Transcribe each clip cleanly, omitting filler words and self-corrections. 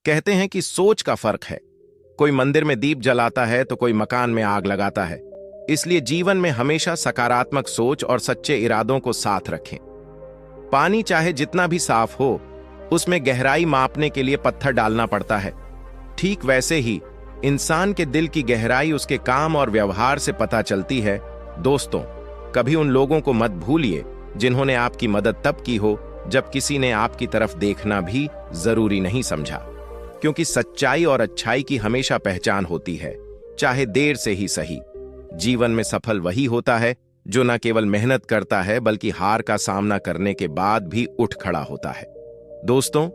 कहते हैं कि सोच का फर्क है। कोई मंदिर में दीप जलाता है तो कोई मकान में आग लगाता है। इसलिए जीवन में हमेशा सकारात्मक सोच और सच्चे इरादों को साथ रखें। पानी चाहे जितना भी साफ हो, उसमें गहराई मापने के लिए पत्थर डालना पड़ता है। ठीक वैसे ही इंसान के दिल की गहराई उसके काम और व्यवहार से पता चलती है। दोस्तों, कभी उन लोगों को मत भूलिए जिन्होंने आपकी मदद तब की हो जब किसी ने आपकी तरफ देखना भी जरूरी नहीं समझा। क्योंकि सच्चाई और अच्छाई की हमेशा पहचान होती है, चाहे देर से ही सही। जीवन में सफल वही होता है जो न केवल मेहनत करता है बल्कि हार का सामना करने के बाद भी उठ खड़ा होता है। दोस्तों,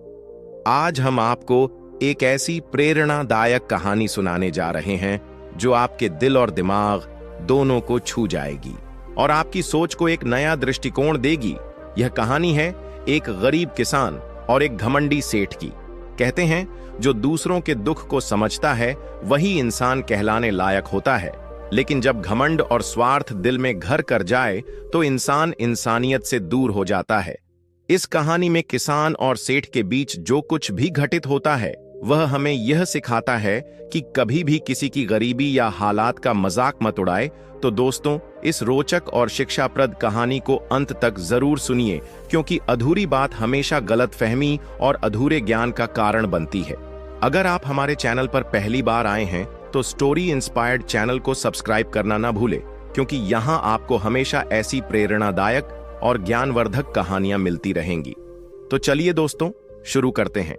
आज हम आपको एक ऐसी प्रेरणादायक कहानी सुनाने जा रहे हैं जो आपके दिल और दिमाग दोनों को छू जाएगी और आपकी सोच को एक नया दृष्टिकोण देगी। यह कहानी है एक गरीब किसान और एक घमंडी सेठ की। कहते हैं, जो दूसरों के दुख को समझता है वही इंसान कहलाने लायक होता है, लेकिन जब घमंड और स्वार्थ दिल में घर कर जाए तो इंसान इंसानियत से दूर हो जाता है। इस कहानी में किसान और सेठ के बीच जो कुछ भी घटित होता है वह हमें यह सिखाता है कि कभी भी किसी की गरीबी या हालात का मजाक मत उड़ाए। तो दोस्तों, इस रोचक और शिक्षाप्रद कहानी को अंत तक जरूर सुनिए, क्योंकि अधूरी बात हमेशा गलतफहमी और अधूरे ज्ञान का कारण बनती है। अगर आप हमारे चैनल पर पहली बार आए हैं तो स्टोरी इंस्पायर्ड चैनल को सब्सक्राइब करना ना भूले, क्योंकि यहाँ आपको हमेशा ऐसी प्रेरणादायक और ज्ञानवर्धक कहानियां मिलती रहेंगी। तो चलिए दोस्तों, शुरू करते हैं।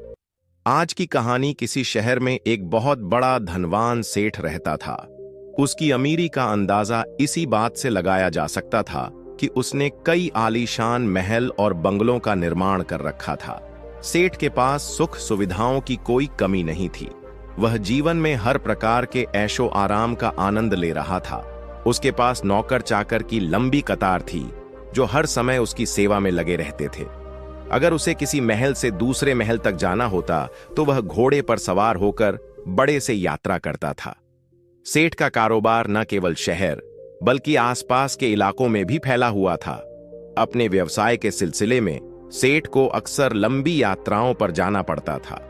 आज की कहानी किसी शहर में एक बहुत बड़ा धनवान सेठ रहता था। उसकी अमीरी का अंदाजा इसी बात से लगाया जा सकता था कि उसने कई आलीशान महल और बंगलों का निर्माण कर रखा था। सेठ के पास सुख सुविधाओं की कोई कमी नहीं थी। वह जीवन में हर प्रकार के ऐशो आराम का आनंद ले रहा था। उसके पास नौकर चाकर की लंबी कतार थी जो हर समय उसकी सेवा में लगे रहते थे। अगर उसे किसी महल से दूसरे महल तक जाना होता तो वह घोड़े पर सवार होकर बड़े से यात्रा करता था। सेठ का कारोबार न केवल शहर बल्कि आसपास के इलाकों में भी फैला हुआ था। अपने व्यवसाय के सिलसिले में सेठ को अक्सर लंबी यात्राओं पर जाना पड़ता था।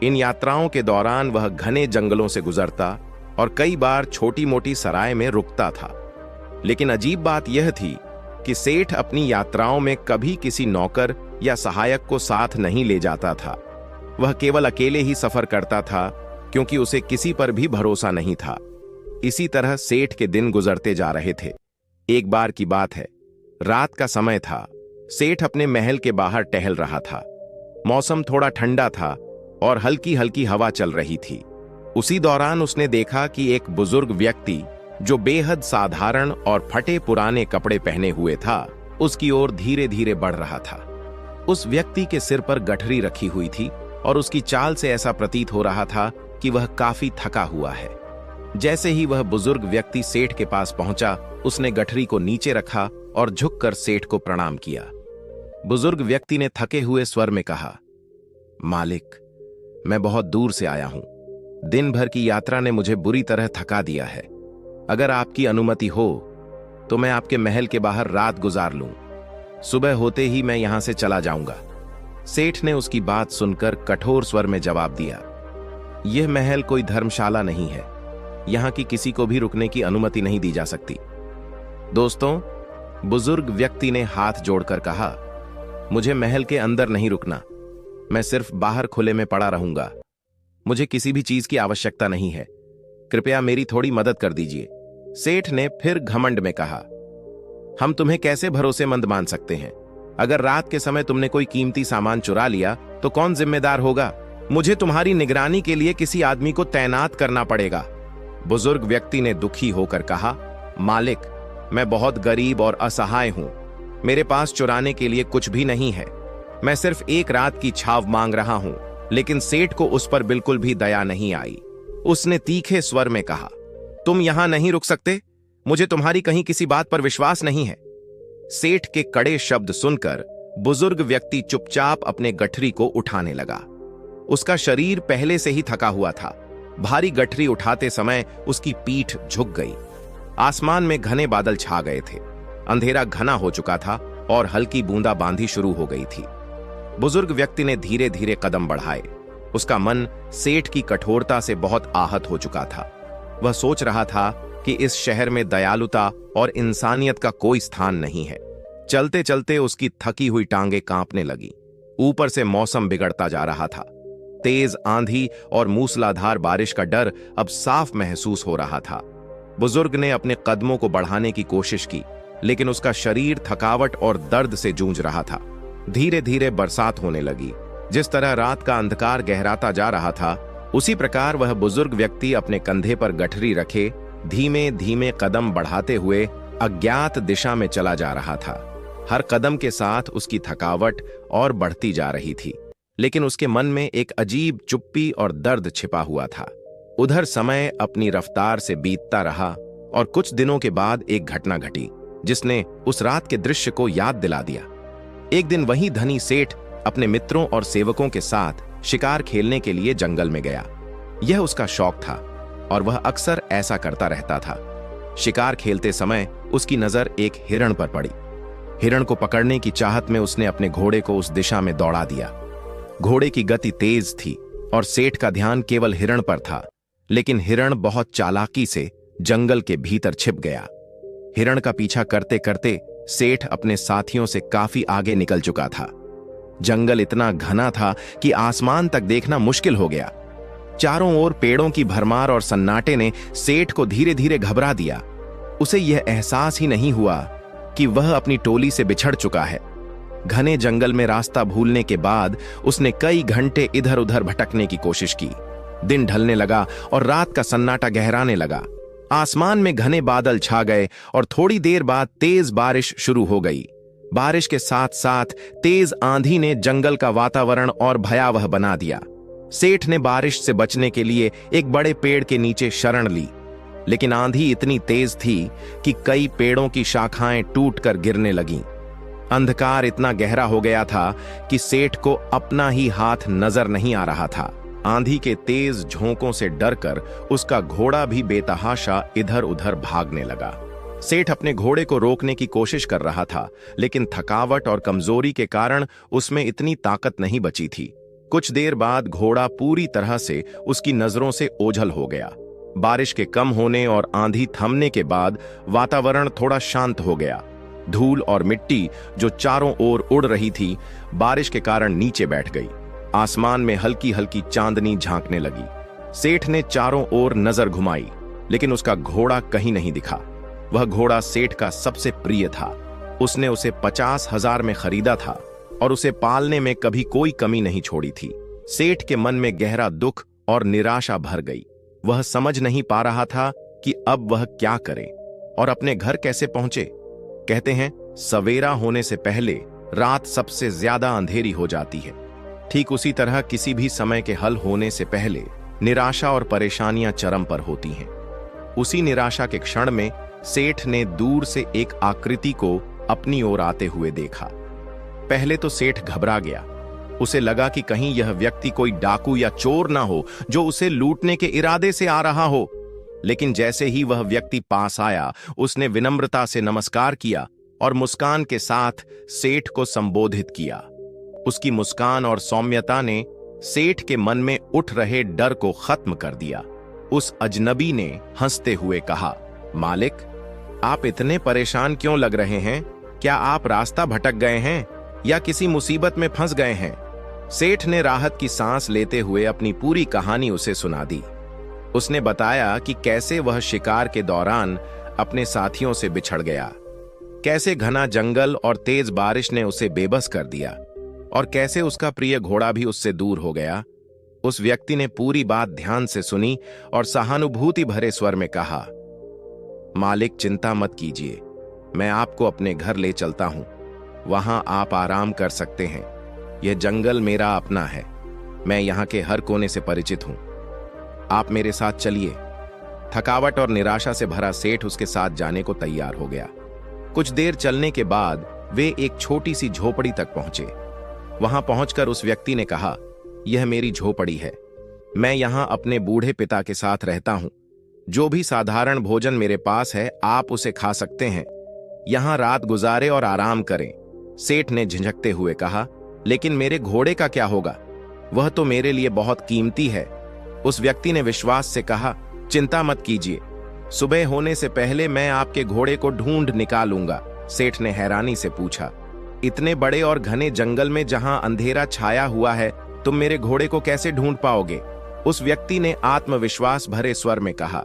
इन यात्राओं के दौरान वह घने जंगलों से गुजरता और कई बार छोटी मोटी सराय में रुकता था। लेकिन अजीब बात यह थी कि सेठ अपनी यात्राओं में कभी किसी नौकर या सहायक को साथ नहीं ले जाता था। वह केवल अकेले ही सफर करता था, क्योंकि उसे किसी पर भी भरोसा नहीं था। इसी तरह सेठ के दिन गुजरते जा रहे थे। एक बार की बात है, रात का समय था। सेठ अपने महल के बाहर टहल रहा था। मौसम थोड़ा ठंडा था और हल्की हल्की हवा चल रही थी। उसी दौरान उसने देखा कि एक बुजुर्ग व्यक्ति जो बेहद साधारण और फटे पुराने कपड़े पहने हुए था, उसकी ओर धीरे धीरे बढ़ रहा था। उस व्यक्ति के सिर पर गठरी रखी हुई थी और उसकी चाल से ऐसा प्रतीत हो रहा था कि वह काफी थका हुआ है। जैसे ही वह बुजुर्ग व्यक्ति सेठ के पास पहुंचा, उसने गठरी को नीचे रखा और झुककर सेठ को प्रणाम किया। बुजुर्ग व्यक्ति ने थके हुए स्वर में कहा, मालिक, मैं बहुत दूर से आया हूं। दिन भर की यात्रा ने मुझे बुरी तरह थका दिया है। अगर आपकी अनुमति हो तो मैं आपके महल के बाहर रात गुजार लूं। सुबह होते ही मैं यहां से चला जाऊंगा। सेठ ने उसकी बात सुनकर कठोर स्वर में जवाब दिया, यह महल कोई धर्मशाला नहीं है। यहां की किसी को भी रुकने की अनुमति नहीं दी जा सकती। दोस्तों, बुजुर्ग व्यक्ति ने हाथ जोड़कर कहा, मुझे महल के अंदर नहीं रुकना। मैं सिर्फ बाहर खुले में पड़ा रहूंगा। मुझे किसी भी चीज की आवश्यकता नहीं है। कृपया मेरी थोड़ी मदद कर दीजिए। सेठ ने फिर घमंड में कहा, हम तुम्हें कैसे भरोसेमंद मान सकते हैं? अगर रात के समय तुमने कोई कीमती सामान चुरा लिया तो कौन जिम्मेदार होगा? मुझे तुम्हारी निगरानी के लिए किसी आदमी को तैनात करना पड़ेगा। बुजुर्ग व्यक्ति ने दुखी होकर कहा, मालिक, मैं बहुत गरीब और असहाय हूं। मेरे पास चुराने के लिए कुछ भी नहीं है। मैं सिर्फ एक रात की छाव मांग रहा हूं। लेकिन सेठ को उस पर बिल्कुल भी दया नहीं आई। उसने तीखे स्वर में कहा, तुम यहां नहीं रुक सकते। मुझे तुम्हारी कहीं किसी बात पर विश्वास नहीं है। सेठ के कड़े शब्द सुनकर बुजुर्ग व्यक्ति चुपचाप अपने गठरी को उठाने लगा। उसका शरीर पहले से ही थका हुआ था। भारी गठरी उठाते समय उसकी पीठ झुक गई। आसमान में घने बादल छा गए थे। अंधेरा घना हो चुका था और हल्की बूंदाबांदी शुरू हो गई थी। बुजुर्ग व्यक्ति ने धीरे धीरे कदम बढ़ाए। उसका मन सेठ की कठोरता से बहुत आहत हो चुका था। वह सोच रहा था कि इस शहर में दयालुता और इंसानियत का कोई स्थान नहीं है। चलते चलते उसकी थकी हुई टांगें कांपने लगी। ऊपर से मौसम बिगड़ता जा रहा था। तेज आंधी और मूसलाधार बारिश का डर अब साफ महसूस हो रहा था। बुजुर्ग ने अपने कदमों को बढ़ाने की कोशिश की, लेकिन उसका शरीर थकावट और दर्द से जूझ रहा था। धीरे धीरे बरसात होने लगी। जिस तरह रात का अंधकार गहराता जा रहा था, उसी प्रकार वह बुजुर्ग व्यक्ति अपने कंधे पर गठरी रखे धीमे धीमे कदम बढ़ाते हुए अज्ञात दिशा में चला जा रहा था। हर कदम के साथ उसकी थकावट और बढ़ती जा रही थी, लेकिन उसके मन में एक अजीब चुप्पी और दर्द छिपा हुआ था। उधर समय अपनी रफ्तार से बीतता रहा और कुछ दिनों के बाद एक घटना घटी जिसने उस रात के दृश्य को याद दिला दिया। एक दिन वही धनी सेठ अपने मित्रों और सेवकों के साथ शिकार खेलने के लिए जंगल में गया। यह उसका शौक था और वह अक्सर ऐसा करता रहता था। शिकार खेलते समय उसकी नजर एक हिरण पर पड़ी। हिरण को पकड़ने की चाहत में उसने अपने घोड़े को उस दिशा में दौड़ा दिया। घोड़े की गति तेज थी और सेठ का ध्यान केवल हिरण पर था, लेकिन हिरण बहुत चालाकी से जंगल के भीतर छिप गया। हिरण का पीछा करते करते सेठ अपने साथियों से काफी आगे निकल चुका था। जंगल इतना घना था कि आसमान तक देखना मुश्किल हो गया। चारों ओर पेड़ों की भरमार और सन्नाटे ने सेठ को धीरे धीरे घबरा दिया। उसे यह एहसास ही नहीं हुआ कि वह अपनी टोली से बिछड़ चुका है। घने जंगल में रास्ता भूलने के बाद उसने कई घंटे इधर उधर भटकने की कोशिश की। दिन ढलने लगा और रात का सन्नाटा गहराने लगा। आसमान में घने बादल छा गए और थोड़ी देर बाद तेज बारिश शुरू हो गई। बारिश के साथ साथ तेज आंधी ने जंगल का वातावरण और भयावह बना दिया। सेठ ने बारिश से बचने के लिए एक बड़े पेड़ के नीचे शरण ली, लेकिन आंधी इतनी तेज थी कि कई पेड़ों की शाखाएं टूटकर गिरने लगीं। अंधकार इतना गहरा हो गया था कि सेठ को अपना ही हाथ नजर नहीं आ रहा था। आंधी के तेज झोंकों से डरकर उसका घोड़ा भी बेतहाशा इधर उधर भागने लगा। सेठ अपने घोड़े को रोकने की कोशिश कर रहा था, लेकिन थकावट और कमजोरी के कारण उसमें इतनी ताकत नहीं बची थी। कुछ देर बाद घोड़ा पूरी तरह से उसकी नजरों से ओझल हो गया। बारिश के कम होने और आंधी थमने के बाद वातावरण थोड़ा शांत हो गया। धूल और मिट्टी जो चारों ओर उड़ रही थी, बारिश के कारण नीचे बैठ गई। आसमान में हल्की हल्की चांदनी झांकने लगी। सेठ ने चारों ओर नजर घुमाई, लेकिन उसका घोड़ा कहीं नहीं दिखा। वह घोड़ा सेठ का सबसे प्रिय था। उसने उसे 50,000 में खरीदा था और उसे पालने में कभी कोई कमी नहीं छोड़ी थी। सेठ के मन में गहरा दुख और निराशा भर गई। वह समझ नहीं पा रहा था कि अब वह क्या करे और अपने घर कैसे पहुंचे। कहते हैं, सवेरा होने से पहले रात सबसे ज्यादा अंधेरी हो जाती है। ठीक उसी तरह किसी भी समय के हल होने से पहले निराशा और परेशानियां चरम पर होती हैं। उसी निराशा के क्षण में सेठ ने दूर से एक आकृति को अपनी ओर आते हुए देखा। पहले तो सेठ घबरा गया। उसे लगा कि कहीं यह व्यक्ति कोई डाकू या चोर ना हो जो उसे लूटने के इरादे से आ रहा हो। लेकिन जैसे ही वह व्यक्ति पास आया, उसने विनम्रता से नमस्कार किया और मुस्कान के साथ सेठ को संबोधित किया। उसकी मुस्कान और सौम्यता ने सेठ के मन में उठ रहे डर को खत्म कर दिया। उस अजनबी ने हंसते हुए कहा, मालिक, आप इतने परेशान क्यों लग रहे हैं? क्या आप रास्ता भटक गए हैं या किसी मुसीबत में फंस गए हैं? सेठ ने राहत की सांस लेते हुए अपनी पूरी कहानी उसे सुना दी। उसने बताया कि कैसे वह शिकार के दौरान अपने साथियों से बिछड़ गया, कैसे घना जंगल और तेज बारिश ने उसे बेबस कर दिया और कैसे उसका प्रिय घोड़ा भी उससे दूर हो गया। उस व्यक्ति ने पूरी बात ध्यान से सुनी और सहानुभूति भरे स्वर में कहा, मालिक, चिंता मत कीजिए, मैं आपको अपने घर ले चलता हूं। वहां आप आराम कर सकते हैं। यह जंगल मेरा अपना है। मैं यहाँ के हर कोने से परिचित हूं। आप मेरे साथ चलिए। थकावट और निराशा से भरा सेठ उसके साथ जाने को तैयार हो गया। कुछ देर चलने के बाद वे एक छोटी सी झोपड़ी तक पहुंचे। वहां पहुंचकर उस व्यक्ति ने कहा, यह मेरी झोपड़ी है। मैं यहाँ अपने बूढ़े पिता के साथ रहता हूं। जो भी साधारण भोजन मेरे पास है, आप उसे खा सकते हैं। यहाँ रात गुजारे और आराम करें। सेठ ने झिझकते हुए कहा, लेकिन मेरे घोड़े का क्या होगा? वह तो मेरे लिए बहुत कीमती है। उस व्यक्ति ने विश्वास से कहा, चिंता मत कीजिए, सुबह होने से पहले मैं आपके घोड़े को ढूंढ निकालूंगा। सेठ ने हैरानी से पूछा, इतने बड़े और घने जंगल में जहां अंधेरा छाया हुआ है, तुम मेरे घोड़े को कैसे ढूंढ पाओगे? उस व्यक्ति ने आत्मविश्वास भरे स्वर में कहा,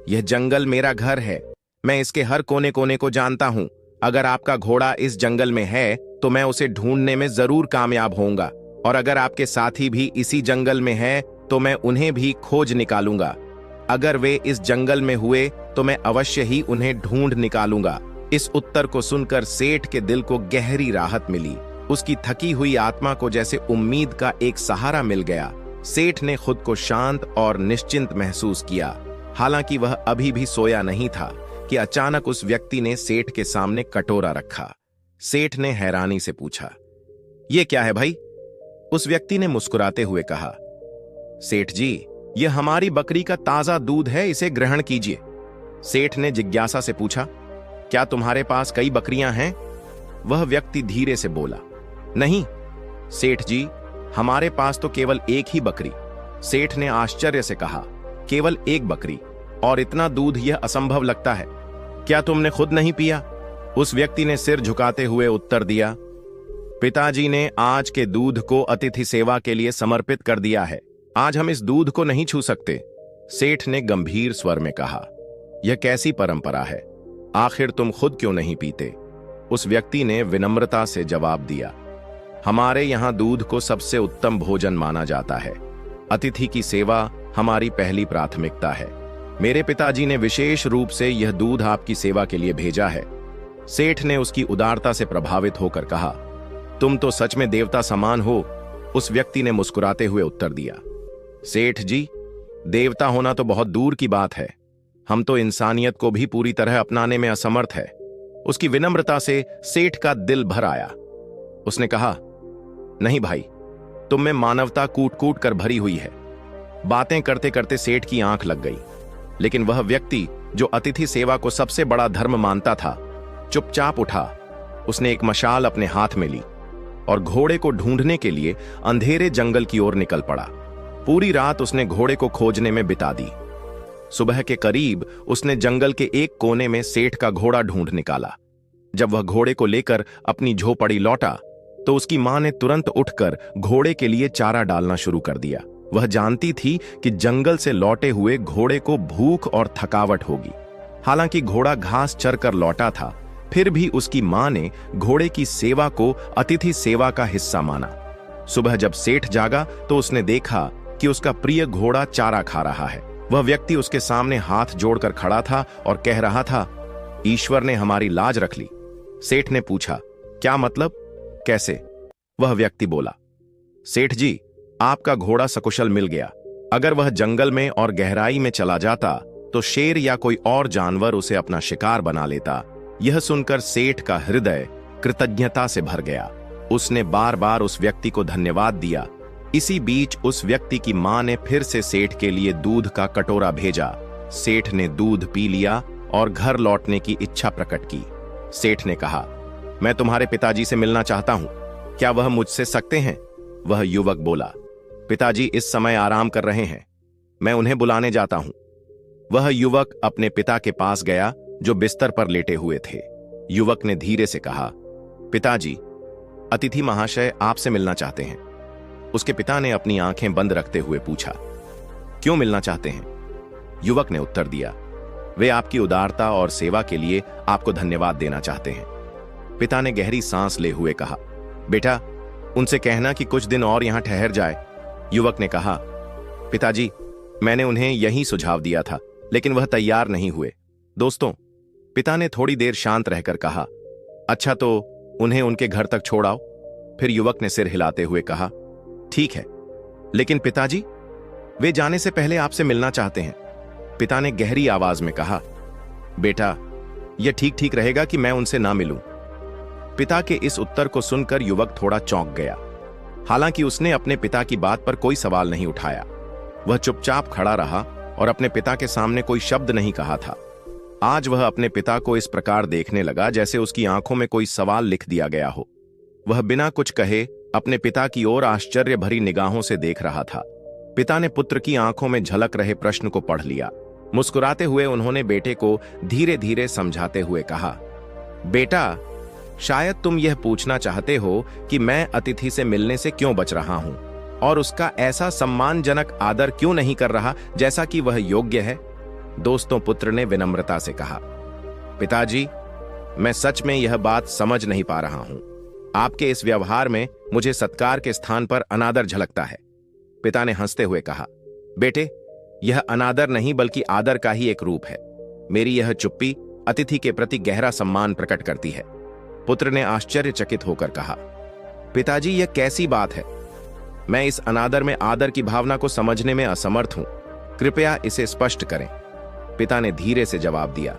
यह जंगल मेरा घर है, मैं इसके हर कोने कोने को जानता हूं। अगर आपका घोड़ा इस जंगल में है तो मैं उसे ढूंढने में जरूर कामयाब होऊंगा, और अगर आपके साथी भी इसी जंगल में है तो मैं उन्हें भी खोज निकालूंगा। अगर वे इस जंगल में हुए तो मैं अवश्य ही उन्हें ढूंढ निकालूंगा। इस उत्तर को सुनकर सेठ के दिल को गहरी राहत मिली। उसकी थकी हुई आत्मा को जैसे उम्मीद का एक सहारा मिल गया। सेठ ने खुद को शांत और निश्चिंत महसूस किया। हालांकि वह अभी भी सोया नहीं था कि अचानक उस व्यक्ति ने सेठ के सामने कटोरा रखा। सेठ ने हैरानी से पूछा, यह क्या है भाई? उस व्यक्ति ने मुस्कुराते हुए कहा, सेठ जी, यह हमारी बकरी का ताजा दूध है, इसे ग्रहण कीजिए। सेठ ने जिज्ञासा से पूछा, क्या तुम्हारे पास कई बकरियां हैं? वह व्यक्ति धीरे से बोला, नहीं सेठ जी, हमारे पास तो केवल एक ही बकरी। सेठ ने आश्चर्य से कहा, केवल एक बकरी और इतना दूध? यह असंभव लगता है। क्या तुमने खुद नहीं पिया? उस व्यक्ति ने सिर झुकाते हुए उत्तर दिया, पिताजी ने आज के दूध को अतिथि सेवा के लिए समर्पित कर दिया है, आज हम इस दूध को नहीं छू सकते। सेठ ने गंभीर स्वर में कहा, यह कैसी परंपरा है? आखिर तुम खुद क्यों नहीं पीते? उस व्यक्ति ने विनम्रता से जवाब दिया, हमारे यहां दूध को सबसे उत्तम भोजन माना जाता है। अतिथि की सेवा हमारी पहली प्राथमिकता है। मेरे पिताजी ने विशेष रूप से यह दूध आपकी सेवा के लिए भेजा है। सेठ ने उसकी उदारता से प्रभावित होकर कहा, तुम तो सच में देवता समान हो। उस व्यक्ति ने मुस्कुराते हुए उत्तर दिया, सेठ जी, देवता होना तो बहुत दूर की बात है, हम तो इंसानियत को भी पूरी तरह अपनाने में असमर्थ है। उसकी विनम्रता से सेठ का दिल भर आया। उसने कहा, नहीं भाई, तुम में मानवता कूट कूट कर भरी हुई है। बातें करते करते सेठ की आंख लग गई, लेकिन वह व्यक्ति जो अतिथि सेवा को सबसे बड़ा धर्म मानता था, चुपचाप उठा। उसने एक मशाल अपने हाथ में ली और घोड़े को ढूंढने के लिए अंधेरे जंगल की ओर निकल पड़ा। पूरी रात उसने घोड़े को खोजने में बिता दी। सुबह के करीब उसने जंगल के एक कोने में सेठ का घोड़ा ढूंढ निकाला। जब वह घोड़े को लेकर अपनी झोपड़ी लौटा तो उसकी मां ने तुरंत उठकर घोड़े के लिए चारा डालना शुरू कर दिया। वह जानती थी कि जंगल से लौटे हुए घोड़े को भूख और थकावट होगी। हालांकि घोड़ा घास चरकर लौटा था, फिर भी उसकी मां ने घोड़े की सेवा को अतिथि सेवा का हिस्सा माना। सुबह जब सेठ जागा तो उसने देखा कि उसका प्रिय घोड़ा चारा खा रहा है। वह व्यक्ति उसके सामने हाथ जोड़कर खड़ा था और कह रहा था, ईश्वर ने हमारी लाज रख ली। सेठ ने पूछा, क्या मतलब, कैसे? वह व्यक्ति बोला, सेठ जी, आपका घोड़ा सकुशल मिल गया। अगर वह जंगल में और गहराई में चला जाता तो शेर या कोई और जानवर उसे अपना शिकार बना लेता। यह सुनकर सेठ का हृदय कृतज्ञता से भर गया। उसने बार बार उस व्यक्ति को धन्यवाद दिया। इसी बीच उस व्यक्ति की मां ने फिर से सेठ के लिए दूध का कटोरा भेजा। सेठ ने दूध पी लिया और घर लौटने की इच्छा प्रकट की। सेठ ने कहा, मैं तुम्हारे पिताजी से मिलना चाहता हूं, क्या वह मुझसे सकते हैं? वह युवक बोला, पिताजी इस समय आराम कर रहे हैं, मैं उन्हें बुलाने जाता हूं। वह युवक अपने पिता के पास गया जो बिस्तर पर लेटे हुए थे। युवक ने धीरे से कहा, पिताजी, अतिथि महाशय आपसे मिलना चाहते हैं। उसके पिता ने अपनी आंखें बंद रखते हुए पूछा, क्यों मिलना चाहते हैं? युवक ने उत्तर दिया, वे आपकी उदारता और सेवा के लिए आपको धन्यवाद देना चाहते हैं। पिता ने गहरी सांस ले हुए कहा, बेटा, उनसे कहना कि कुछ दिन और यहां ठहर जाए। युवक ने कहा, पिताजी, मैंने उन्हें यही सुझाव दिया था, लेकिन वह तैयार नहीं हुए। दोस्तों, पिता ने थोड़ी देर शांत रहकर कहा, अच्छा तो उन्हें उनके घर तक छोड़ आओ। फिर युवक ने सिर हिलाते हुए कहा, ठीक है, लेकिन पिताजी, वे जाने से पहले आपसे मिलना चाहते हैं। पिता ने गहरी आवाज में कहा, बेटा, यह ठीक ठीक रहेगा कि मैं उनसे ना मिलूं। पिता के इस उत्तर को सुनकर युवक थोड़ा चौंक गया। हालांकि उसने अपने पिता की बात पर कोई सवाल नहीं उठाया। वह चुपचाप खड़ा रहा और अपने पिता के सामने कोई शब्द नहीं कहा था। आज वह अपने पिता को इस प्रकार देखने लगा जैसे उसकी आंखों में कोई सवाल लिख दिया गया हो। वह बिना कुछ कहे अपने पिता की ओर आश्चर्य भरी निगाहों से देख रहा था। पिता ने पुत्र की आंखों में झलक रहे प्रश्न को पढ़ लिया। मुस्कुराते हुए उन्होंने बेटे को धीरे धीरे समझाते हुए कहा, बेटा, शायद तुम यह पूछना चाहते हो कि मैं अतिथि से मिलने से क्यों बच रहा हूं और उसका ऐसा सम्मानजनक आदर क्यों नहीं कर रहा जैसा कि वह योग्य है। दोस्तों, पुत्र ने विनम्रता से कहा, पिताजी, मैं सच में यह बात समझ नहीं पा रहा हूं। आपके इस व्यवहार में मुझे सत्कार के स्थान पर अनादर झलकता है। पिता ने हंसते हुए कहा, बेटे, यह अनादर नहीं बल्कि आदर का ही एक रूप है। मेरी यह चुप्पी अतिथि के प्रति गहरा सम्मान प्रकट करती है। पुत्र ने आश्चर्यचकित होकर कहा, पिताजी, यह कैसी बात है? मैं इस अनादर में आदर की भावना को समझने में असमर्थ हूं। कृपया इसे स्पष्ट करें। पिता ने धीरे से जवाब दिया,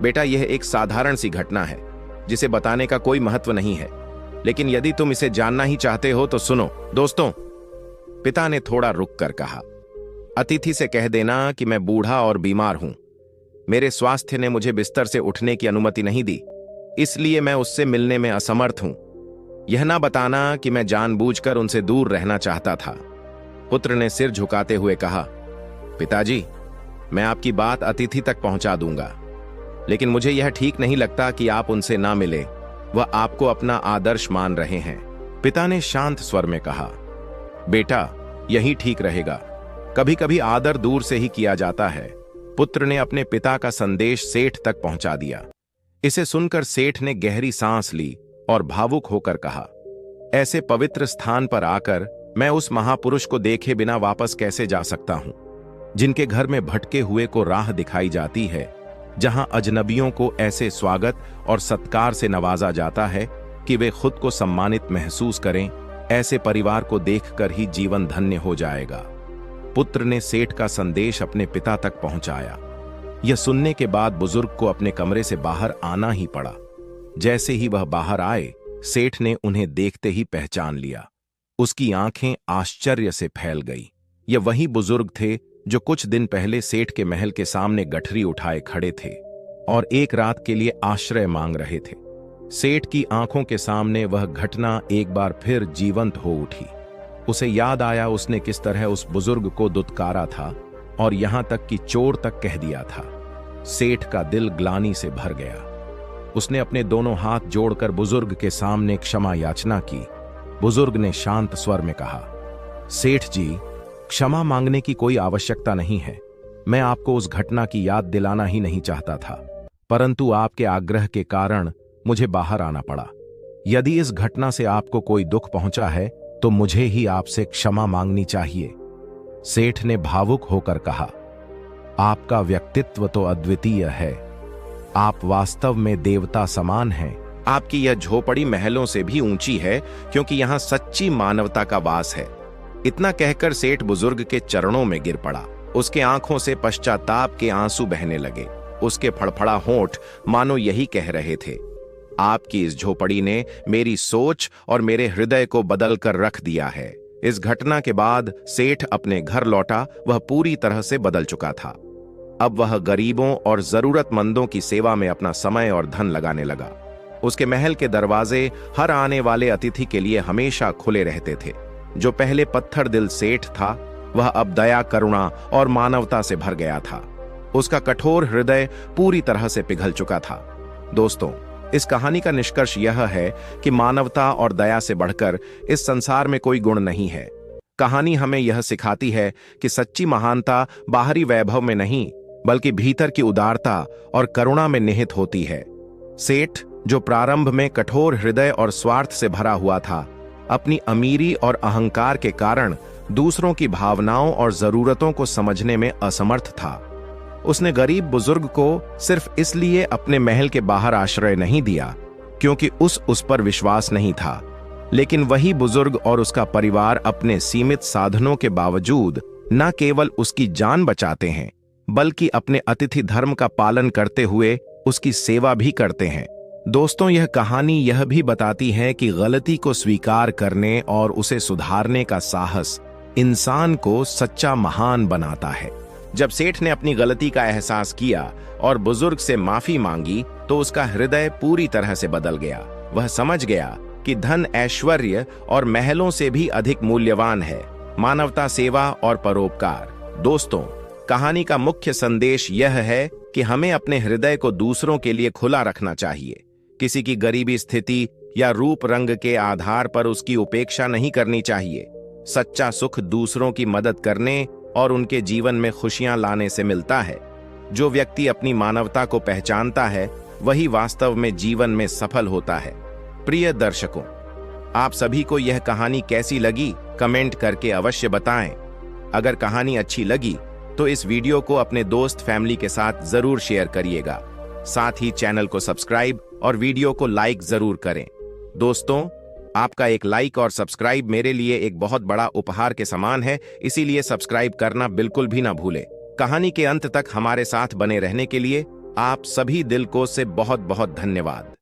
बेटा, यह एक साधारण सी घटना है जिसे बताने का कोई महत्व नहीं है, लेकिन यदि तुम इसे जानना ही चाहते हो तो सुनो। दोस्तों, पिता ने थोड़ा रुक कर कहा, अतिथि से कह देना कि मैं बूढ़ा और बीमार हूं। मेरे स्वास्थ्य ने मुझे बिस्तर से उठने की अनुमति नहीं दी, इसलिए मैं उससे मिलने में असमर्थ हूं। यह ना बताना कि मैं जानबूझकर उनसे दूर रहना चाहता था। पुत्र ने सिर झुकाते हुए कहा, पिताजी, मैं आपकी बात अतिथि तक पहुंचा दूंगा, लेकिन मुझे यह ठीक नहीं लगता कि आप उनसे ना मिले। वह आपको अपना आदर्श मान रहे हैं। पिता ने शांत स्वर में कहा, बेटा, यही ठीक रहेगा। कभी कभी आदर दूर से ही किया जाता है। पुत्र ने अपने पिता का संदेश सेठ तक पहुंचा दिया। इसे सुनकर सेठ ने गहरी सांस ली और भावुक होकर कहा, ऐसे पवित्र स्थान पर आकर मैं उस महापुरुष को देखे बिना वापस कैसे जा सकता हूं, जिनके घर में भटके हुए को राह दिखाई जाती है, जहां अजनबियों को ऐसे स्वागत और सत्कार से नवाजा जाता है कि वे खुद को सम्मानित महसूस करें। ऐसे परिवार को देखकर ही जीवन धन्य हो जाएगा। पुत्र ने सेठ का संदेश अपने पिता तक पहुंचाया। यह सुनने के बाद बुजुर्ग को अपने कमरे से बाहर आना ही पड़ा। जैसे ही वह बाहर आए, सेठ ने उन्हें देखते ही पहचान लिया। उसकी आंखें आश्चर्य से फैल गई। यह वही बुजुर्ग थे जो कुछ दिन पहले सेठ के महल के सामने गठरी उठाए खड़े थे और एक रात के लिए आश्रय मांग रहे थे। सेठ की आंखों के सामने वह घटना एक बार फिर जीवंत हो उठी। उसे याद आया उसने किस तरह उस बुजुर्ग को दुत्कारा था और यहां तक कि चोर तक कह दिया था। सेठ का दिल ग्लानि से भर गया। उसने अपने दोनों हाथ जोड़कर बुजुर्ग के सामने क्षमा याचना की। बुजुर्ग ने शांत स्वर में कहा, सेठ जी, क्षमा मांगने की कोई आवश्यकता नहीं है। मैं आपको उस घटना की याद दिलाना ही नहीं चाहता था, परंतु आपके आग्रह के कारण मुझे बाहर आना पड़ा। यदि इस घटना से आपको कोई दुख पहुंचा है तो मुझे ही आपसे क्षमा मांगनी चाहिए। सेठ ने भावुक होकर कहा, आपका व्यक्तित्व तो अद्वितीय है। आप वास्तव में देवता समान हैं। आपकी यह झोपड़ी महलों से भी ऊंची है, क्योंकि यहां सच्ची मानवता का वास है। इतना कहकर सेठ बुजुर्ग के चरणों में गिर पड़ा। उसके आंखों से पश्चाताप के आंसू बहने लगे। उसके फड़फड़ा होंठ मानो यही कह रहे थे, आपकी इस झोपड़ी ने मेरी सोच और मेरे हृदय को बदल कर रख दिया है। इस घटना के बाद सेठ अपने घर लौटा। वह पूरी तरह से बदल चुका था। अब वह गरीबों और जरूरतमंदों की सेवा में अपना समय और धन लगाने लगा। उसके महल के दरवाजे हर आने वाले अतिथि के लिए हमेशा खुले रहते थे। जो पहले पत्थर दिल सेठ था, वह अब दया, करुणा और मानवता से भर गया था। उसका कठोर हृदय पूरी तरह से पिघल चुका था। दोस्तों, इस कहानी का निष्कर्ष यह है कि मानवता और दया से बढ़कर इस संसार में कोई गुण नहीं है। कहानी हमें यह सिखाती है कि सच्ची महानता बाहरी वैभव में नहीं, बल्कि भीतर की उदारता और करुणा में निहित होती है। सेठ, जो प्रारंभ में कठोर हृदय और स्वार्थ से भरा हुआ था, अपनी अमीरी और अहंकार के कारण दूसरों की भावनाओं और जरूरतों को समझने में असमर्थ था। उसने गरीब बुजुर्ग को सिर्फ इसलिए अपने महल के बाहर आश्रय नहीं दिया क्योंकि उस पर विश्वास नहीं था, लेकिन वही बुजुर्ग और उसका परिवार अपने सीमित साधनों के बावजूद न केवल उसकी जान बचाते हैं, बल्कि अपने अतिथि धर्म का पालन करते हुए उसकी सेवा भी करते हैं। दोस्तों, यह कहानी यह भी बताती है कि गलती को स्वीकार करने और उसे सुधारने का साहस इंसान को सच्चा महान बनाता है। जब सेठ ने अपनी गलती का एहसास किया और बुजुर्ग से माफी मांगी, तो उसका हृदय पूरी तरह से बदल गया। वह समझ गया कि धन, ऐश्वर्य और महलों से भी अधिक मूल्यवान है मानवता, सेवा और परोपकार। दोस्तों, कहानी का मुख्य संदेश यह है कि हमें अपने हृदय को दूसरों के लिए खुला रखना चाहिए। किसी की गरीबी, स्थिति या रूप रंग के आधार पर उसकी उपेक्षा नहीं करनी चाहिए। सच्चा सुख दूसरों की मदद करने और उनके जीवन में खुशियां लाने से मिलता है। जो व्यक्ति अपनी मानवता को पहचानता है वही वास्तव में जीवन में सफल होता है। प्रिय दर्शकों, आप सभी को यह कहानी कैसी लगी कमेंट करके अवश्य बताएं। अगर कहानी अच्छी लगी तो इस वीडियो को अपने दोस्त, फैमिली के साथ जरूर शेयर करिएगा। साथ ही चैनल को सब्सक्राइब और वीडियो को लाइक जरूर करें। दोस्तों, आपका एक लाइक और सब्सक्राइब मेरे लिए एक बहुत बड़ा उपहार के समान है, इसीलिए सब्सक्राइब करना बिल्कुल भी ना भूलें। कहानी के अंत तक हमारे साथ बने रहने के लिए आप सभी दिल को से बहुत बहुत धन्यवाद।